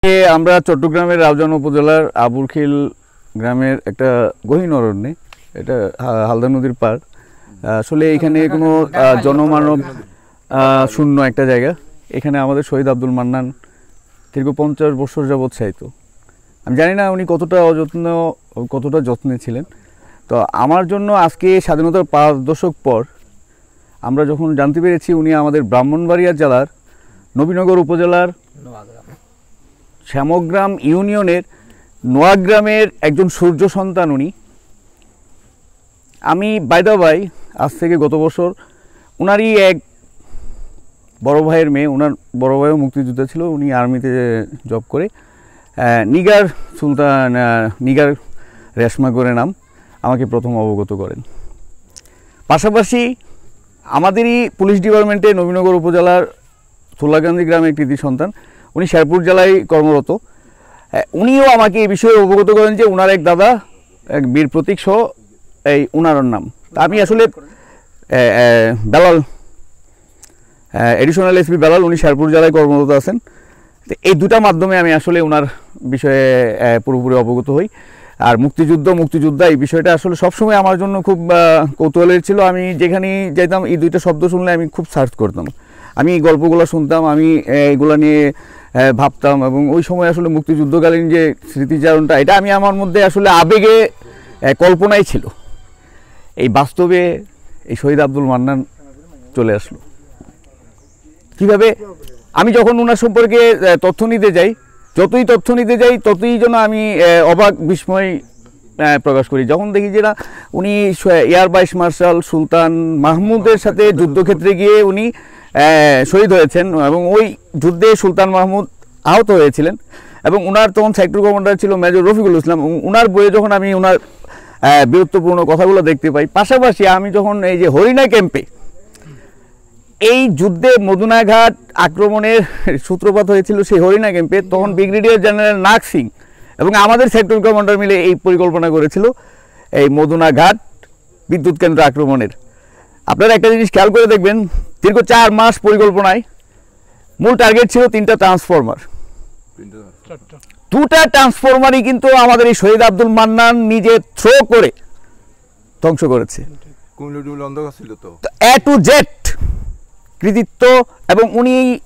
আমরা চট্টগ্রামের রাউজান উপজেলার আবুরখিল গ্রামের একটা গহীন অরণ্যে, এটা হালদা নদীর পাড়। আসলে এখানে কোনো জনমানব শূন্য একটা জায়গা। এখানে আমাদের শহীদ আব্দুল মান্নান দীর্ঘ 50 বছর যাবৎ সাহিত্য। আমি জানি না উনি কতটা যত্নে ছিলেন। তো আমার জন্য আজকে স্বাধীনতার 5 দশক পর আমরা যখন জানতে পেরেছি উনি আমাদের ব্রাহ্মণবাড়িয়া জেলার নবীনগর উপজেলার শ্যামগ্রাম ইউনিয়নের নোয়াগ্রামের একজন সূর্য সন্তান উনি। আমি বাইদাবাই আজ থেকে গত বছর উনারই এক বড় ভাইয়ের মেয়ে, ওনার বড় ভাইও মুক্তিযোদ্ধা ছিল, উনি আর্মিতে জব করে, নিগার সুলতান, নিগার রেশমা করে নাম, আমাকে প্রথম অবগত করেন। পাশাপাশি আমাদেরই পুলিশ ডিপার্টমেন্টে নবীনগর উপজেলার থুলাকান্দি গ্রামের কৃতি সন্তান, উনি শেরপুর জেলায় কর্মরত। উনিও আমাকে এই বিষয়ে অবগত করেন যে ওনার এক দাদা এক বীর প্রতীক সহ এই ওনার নাম। তা আমি আসলে বেলাল, এডিশনাল এসপি বেলাল, উনি শেরপুর জেলায় কর্মরত আছেন। তো এই দুটা মাধ্যমে আমি আসলে ওনার বিষয়ে পুরোপুরি অবগত হই। আর মুক্তিযোদ্ধা এই বিষয়টা আসলে সবসময় আমার জন্য খুব কৌতূহলের ছিল। আমি যেখানেই যেতাম এই দুইটা শব্দ শুনলে আমি খুব সার্চ করতাম, আমি এই গল্পগুলো শুনতাম, আমি এগুলো নিয়ে ভাবতাম। এবং ওই সময় আসলে মুক্তিযুদ্ধকালীন যে স্মৃতিচারণটা, এটা আমি আমার মধ্যে আসলে আবেগে কল্পনাই ছিল। এই বাস্তবে এই শহীদ আব্দুল মান্নান চলে আসলো কীভাবে? আমি যখন ওনার সম্পর্কে তথ্য নিতে যাই, যতই তথ্য নিতে যাই ততই যেন আমি অবাক বিস্ময় প্রকাশ করি যখন দেখি যে না, উনি এয়ার ভাইস মার্শাল সুলতান মাহমুদের সাথে যুদ্ধক্ষেত্রে গিয়ে উনি শহীদ হয়েছেন। এবং ওই যুদ্ধে সুলতান মাহমুদ আহত হয়েছিলেন। এবং ওনার তখন সেক্টর কমান্ডার ছিল মেজর রফিকুল ইসলাম। ওনার বইয়ে যখন আমি ওনার বীরত্বপূর্ণ কথাগুলো দেখতে পাই, পাশাপাশি আমি যখন এই যে হরিণা ক্যাম্পে এই যুদ্ধে মদুনাঘাট আক্রমণের সূত্রপাত হয়েছিল সেই হরিণা ক্যাম্পে, তখন ব্রিগেডিয়ার জেনারেল নাগ সিং এবং আমাদের সেক্টর কমান্ডার মিলে এই পরিকল্পনা করেছিল এই মদুনাঘাট বিদ্যুৎ কেন্দ্র আক্রমণের। আপনারা একটা জিনিস খেয়াল করে দেখবেন, দীর্ঘ 4 মাস পরিকল্পনায় মূল টার্গেট ছিল 3টা ট্রান্সফরমার। 2টা ট্রান্সফরমারই কিন্তু আমাদের এই শহীদ আব্দুল মান্নান নিজে থ্রো করে ধ্বংস করেছে। এ টু জেড কৃতিত্ব। এবং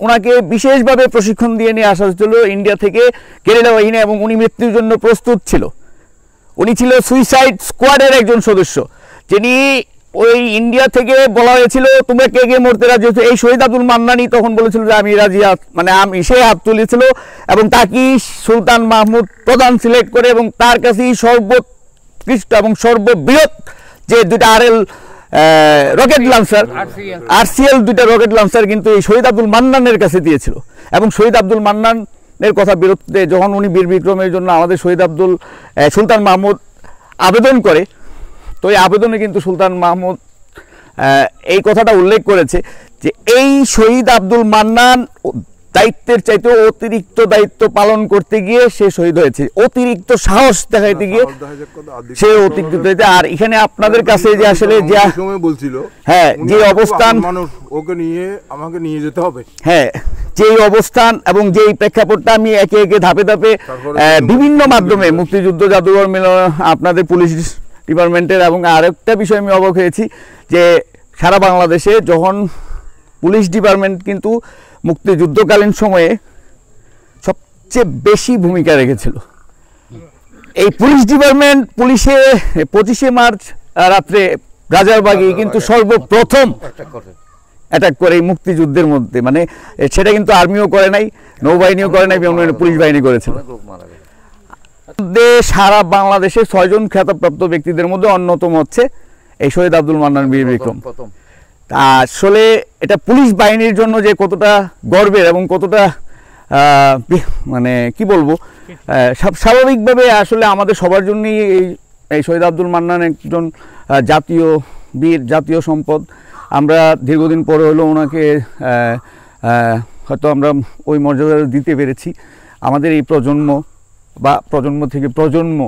ওনাকে বিশেষভাবে প্রশিক্ষণ দিয়ে নিয়ে আসা হয়েছিল ইন্ডিয়া থেকে কেরালা বাহিনী, এবং উনি মৃত্যুর জন্য প্রস্তুত ছিল। উনি ছিল সুইসাইড স্কোয়াডের একজন সদস্য, যিনি ওই ইন্ডিয়া থেকে বলা হয়েছিল তোমরা কে কে মরতে রাজি হচ্ছে। এই শহীদ আব্দুল মান্নানই তখন বলেছিল যে আমি রাজি, মানে আমি, সে হাত তুলেছিল এবং তাকেই সুলতান মাহমুদ প্রধান সিলেক্ট করে, এবং তার কাছেই সর্বোৎকৃষ্ট এবং সর্ববৃহৎ যে 2টা রকেট লঞ্চার আরসিএল 2টা রকেট লঞ্চার কিন্তু এই শহীদ আব্দুল মান্নানের কাছে দিয়েছিল। এবং শহীদ আব্দুল মান্নানের কথা বিরুদ্ধে যখন উনি বীর বিক্রমের জন্য আমাদের সুলতান মাহমুদ আবেদন করে, তো এই আবেদনে কিন্তু সুলতান মাহমুদ এই কথাটা উল্লেখ করেছে যে এই শহীদ আব্দুল মান্নান দায়িত্বের চাইতে অতিরিক্ত দায়িত্ব পালন করতে গিয়ে সে শহীদ হয়েছে, অতিরিক্ত সাহস দেখাইতে গিয়ে সে অতিরিক্ত। আর এখানে আপনাদের কাছে যে আসলে যে বলছিল, হ্যাঁ, যে অবস্থান ওকে নিয়ে আমাকে নিয়ে যেতে হবে, হ্যাঁ, যেই অবস্থান এবং যেই প্রেক্ষাপটটা আমি একে একে ধাপে ধাপে বিভিন্ন মাধ্যমে মুক্তিযুদ্ধ জাদুঘর আপনাদের পুলিশ ডিপার্টমেন্টের, এবং আরেকটা বিষয় আমি অবাক হয়েছি যে সারা বাংলাদেশে যখন পুলিশ ডিপার্টমেন্ট কিন্তু মুক্তিযুদ্ধকালীন সময়ে সবচেয়ে বেশি ভূমিকা রেখেছিল। এই পুলিশ ডিপার্টমেন্ট পুলিশে 25শে মার্চ রাত্রে রাজারবাগে কিন্তু সর্বপ্রথম অ্যাটাক করে এই মুক্তিযুদ্ধের মধ্যে, মানে সেটা কিন্তু আর্মিও করে নাই, নৌবাহিনীও করে নাই, পুলিশ বাহিনী করেছিল। সারা বাংলাদেশে 6 জন খ্যাতপ্রাপ্ত ব্যক্তিদের মধ্যে অন্যতম হচ্ছে এই শহীদ আব্দুল মান্নান বীর বিক্রম। আসলে এটা পুলিশ বাহিনীর জন্য যে কতটা গর্বের এবং কতটা মানে কি বলবো, স্বাভাবিকভাবে আসলে আমাদের সবার জন্যই এই শহীদ আব্দুল মান্নান একজন জাতীয় বীর, জাতীয় সম্পদ। আমরা দীর্ঘদিন পরে হলেও ওনাকে হয়তো আমরা ওই মর্যাদা দিতে পেরেছি। আমাদের এই প্রজন্ম বা প্রজন্ম থেকে প্রজন্ম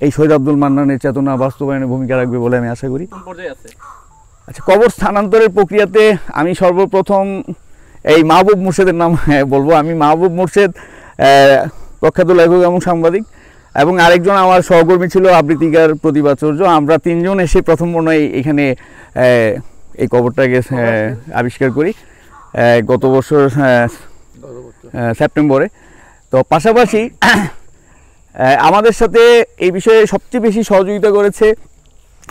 এই শহীদ আব্দুল মান্নানের চেতনা বাস্তবায়নে ভূমিকা রাখবে বলে আমি আশা করি। আচ্ছা, কবর স্থানান্তরের প্রক্রিয়াতে আমি সর্বপ্রথম এই মাহবুব মুর্শেদের নাম বলবো। আমি মাহবুব মুর্শেদ প্রখ্যাত লেখক এবং সাংবাদিক, এবং আরেকজন আমার সহকর্মী ছিল আবৃত্তিকার প্রতিভা আচার্য। আমরা তিনজন এসে প্রথম মনে হয় এখানে এই কবরটাকে আবিষ্কার করি গত বছর সেপ্টেম্বরে। তো পাশাপাশি আমাদের সাথে এই বিষয়ে সবচেয়ে বেশি সহযোগিতা করেছে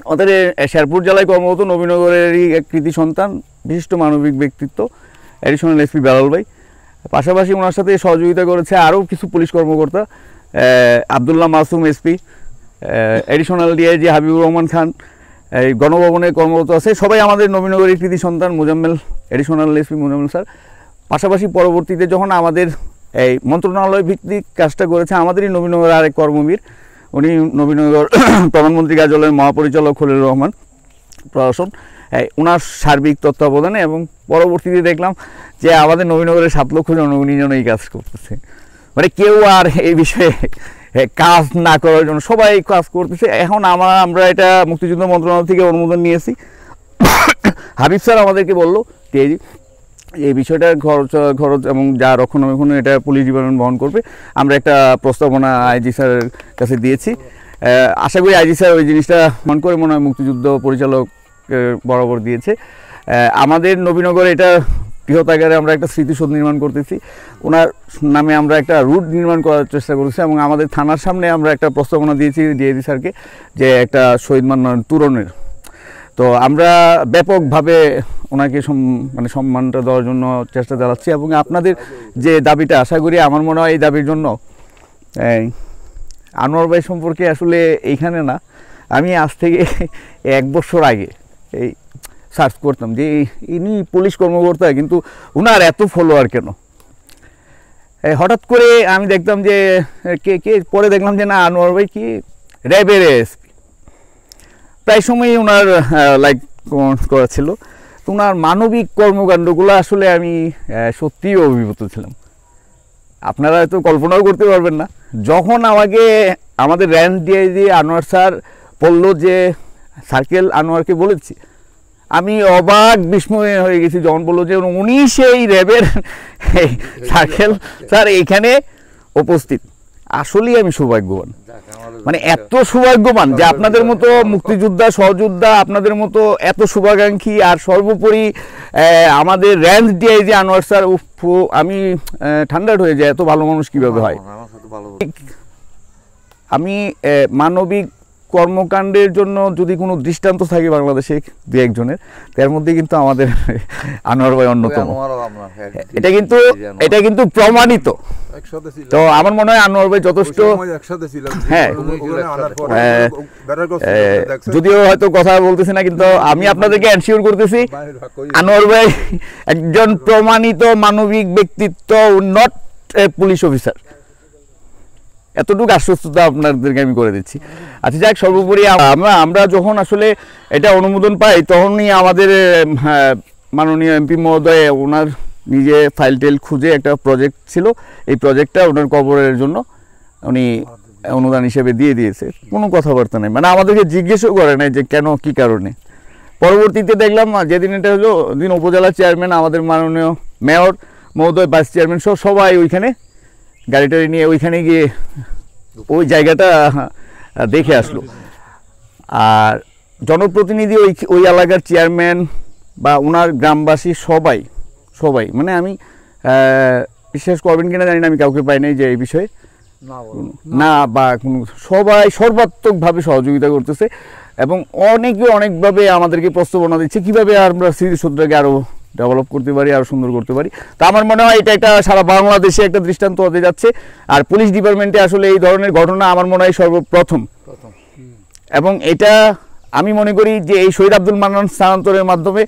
আমাদের শেরপুর জেলায় কর্মরত নবীনগরেরই এক কৃতি সন্তান, বিশিষ্ট মানবিক ব্যক্তিত্ব অ্যাডিশনাল এসপি বেলাল ভাই। পাশাপাশি ওনার সাথে সহযোগিতা করেছে আরও কিছু পুলিশ কর্মকর্তা, Abdullah Masum SP, additional DIG Habibur Rahman Khan, এই গণভবনে কর্মরত আছে, সবাই আমাদের নবীনগরের কৃতি সন্তান। Mozammel, additional SP Mozammel sir. পাশাপাশি পরবর্তীতে যখন আমাদের এই মন্ত্রণালয় ভিত্তিক কাজটা করেছে আমাদেরই নবীনগর আরেক কর্মবীর, উনি নবীনগর প্রধানমন্ত্রী কার্যালয়ের মহাপরিচালক খলিলুর রহমান প্রশাসন, ওনার সার্বিক তত্ত্বাবধানে। এবং পরবর্তীতে দেখলাম যে আমাদের নবীনগরের 7 লক্ষ জনগণই যেন এই কাজ করতেছে, মানে কেউ আর এই বিষয়ে কাজ না করার জন্য সবাই কাজ করতেছে। এখন আমরা এটা মুক্তিযুদ্ধ মন্ত্রণালয় থেকে অনুমোদন নিয়েছি। হাবিব স্যার আমাদেরকে বললো যে এই বিষয়টার খরচ এবং যা রক্ষণাবেক্ষণ এটা পুলিশ ডিপার্টমেন্ট বহন করবে। আমরা একটা প্রস্তাবনা আইজি স্যারের কাছে দিয়েছি। আশা করি আইজি স্যার ওই জিনিসটা মন করে মনে হয় মুক্তিযুদ্ধ পরিচালক বরাবর দিয়েছে। আমাদের নবীনগরে এটা বৃহৎ আকারে আমরা একটা স্মৃতিসৌধ নির্মাণ করতেছি, ওনার নামে আমরা একটা রুট নির্মাণ করার চেষ্টা করছি, এবং আমাদের থানার সামনে আমরা একটা প্রস্তাবনা দিয়েছি ডিআইজি স্যারকে যে একটা শহীদ মান্নান তুরনের। তো আমরা ব্যাপকভাবে ওনাকে মানে সম্মানটা দেওয়ার জন্য চেষ্টা চালাচ্ছি। এবং আপনাদের যে দাবিটা, আশা করি আমার মনে হয় এই দাবির জন্য আনোয়ার ভাই সম্পর্কে আসলে এইখানে না, আমি আজ থেকে 1 বছর আগে এই সার্চ করতাম যে ইনি পুলিশ কর্মকর্তা, কিন্তু ওনার এত ফলোয়ার কেন। হঠাৎ করে আমি দেখতাম যে কে পরে দেখলাম যে না, আনোয়ার ভাই কি র্যাবের এসপি, প্রায় সময়ই ওনার লাইক করা ছিল। তো ওনার মানবিক কর্মকাণ্ডগুলো আসলে আমি সত্যিই অভিভূত ছিলাম। আপনারা হয়তো কল্পনাও করতে পারবেন না, যখন আমাকে আমাদের র্যাঞ্চ ডিআইজি আনোয়ার স্যার বললো যে সার্কেল আনোয়ারকে বলেছি, আমি অবাক বিস্ময় হয়ে গেছি যখন বললো যে উনি সেই র্যাবের সার্কেল স্যার এইখানে উপস্থিত। আসলেই আমি সৌভাগ্যবান, মানে এত সৌভাগ্যবান যে আপনাদের মতো মুক্তিযোদ্ধা সহযোদ্ধা, আপনাদের মতো এত শুভাকাঙ্ক্ষী, আর সর্বোপরি আমাদের র্যাঞ্চ ডিআইজি আনোয়ার স্যার, আমি ঠান্ডাট হয়ে যায়, এত ভালো মানুষ কিভাবে হয়। আমি মানবিক কর্মকাণ্ডের জন্য যদি কোনো দৃষ্টান্ত থাকে বাংলাদেশে 2-1 জনের, তার মধ্যে কিন্তু আমাদের আনোয়ার ভাই অন্যতম। এটা কিন্তু প্রমাণিত। তো আমার মনে হয় আনোয়ার ভাই যথেষ্ট, হ্যাঁ, যদিও হয়তো কথা বলতেছি না, কিন্তু আমি আপনাদেরকে এনশিওর করতেছি আনোয়ার ভাই একজন প্রমাণিত মানবিক ব্যক্তিত্ব, নট পুলিশ অফিসার। এতটুকু আশ্বস্ততা আপনাদেরকে আমি করে দিচ্ছি। আচ্ছা যাক, সর্বোপরি আমরা যখন আসলে এটা অনুমোদন পাই, তখনই আমাদের মাননীয় এমপি মহোদয় ওনার নিজে ফাইল টেল খুঁজে একটা প্রজেক্ট ছিল, এই প্রজেক্টটা ওনার কবরের জন্য উনি অনুদান হিসেবে দিয়ে দিয়েছে। কোনো কথাবার্তা নেই, মানে আমাদেরকে জিজ্ঞেসও করে নাই যে কেন, কী কারণে। পরবর্তীতে দেখলাম যেদিন এটা হলো, দিন উপজেলা চেয়ারম্যান, আমাদের মাননীয় মেয়র মহোদয়, ভাইস চেয়ারম্যান সহ সবাই ওইখানে গাড়িটা নিয়ে ওইখানে গিয়ে ওই জায়গাটা দেখে আসলো। আর জনপ্রতিনিধি, ওই এলাকার চেয়ারম্যান বা ওনার গ্রামবাসী সবাই মানে আমি বিশ্বাস করবেন কিনা জানি না, আমি কাউকে পাই নাই যে এই বিষয়ে না বা কোনো, সবাই সর্বাত্মকভাবে সহযোগিতা করতেছে, এবং অনেকভাবে আমাদেরকে প্রস্তাবনা দিচ্ছে কীভাবে আমরা স্মৃতিসৌধটাকে আরও ডেভেলপ করতে পারি, আরও সুন্দর করতে পারি। তো আমার মনে হয় এটা একটা সারা বাংলাদেশে একটা দৃষ্টান্ত হতে যাচ্ছে। আর পুলিশ ডিপার্টমেন্টে আসলে এই ধরনের ঘটনা আমার মনে হয় সর্বপ্রথম, এবং এটা আমি মনে করি যে এই শহীদ আব্দুল মান্নান স্থানান্তরের মাধ্যমে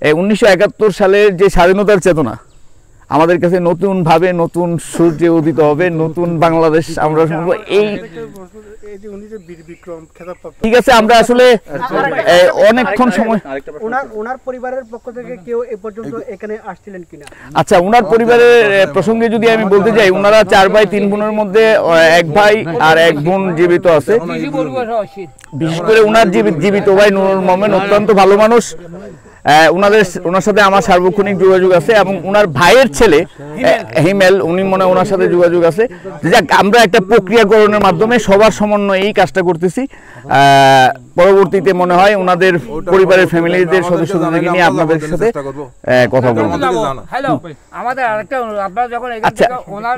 1971 সালের যে স্বাধীনতার চেতনা আমাদের কাছে নতুনভাবে নতুন সূর্যে উদিত হবে, নতুন বাংলাদেশ আমরা এই ঠিক আছে। আমরা আসলে অনেকক্ষণ সময়, ওনার পরিবারের পক্ষ থেকে কেউ এ পর্যন্ত এখানে আসছিলেন কিনা? আচ্ছা, ওনার পরিবারের প্রসঙ্গে যদি আমি বলতে যাই, ওনারা 4 ভাই 3 বোনের মধ্যে 1 ভাই আর 1 বোন জীবিত আছে। বিশেষ করে ওনার জীবিত ভাই নুরুল মোমেন অত্যন্ত ভালো মানুষ, ওনার সাথে আমার সার্বক্ষণিক যোগাযোগ আছে এবং ওনার ভাইয়ের ছেলে হিমেল উনি ওনার সাথে যোগাযোগ আছে। যাক, আমরা একটা প্রক্রিয়াকরণের মাধ্যমে সবার সমন্বয়ে এই কাজটা করতেছি। পরবর্তীতে মনে হয় ওনাদের পরিবারের ফ্যামিলিদের সদস্যদেরকে নিয়ে আপনাদের সাথে কথা বলবো। হ্যালো, আমাদের আরেকটা অনুরোধ, আপনারা যখন এখান থেকে ওনার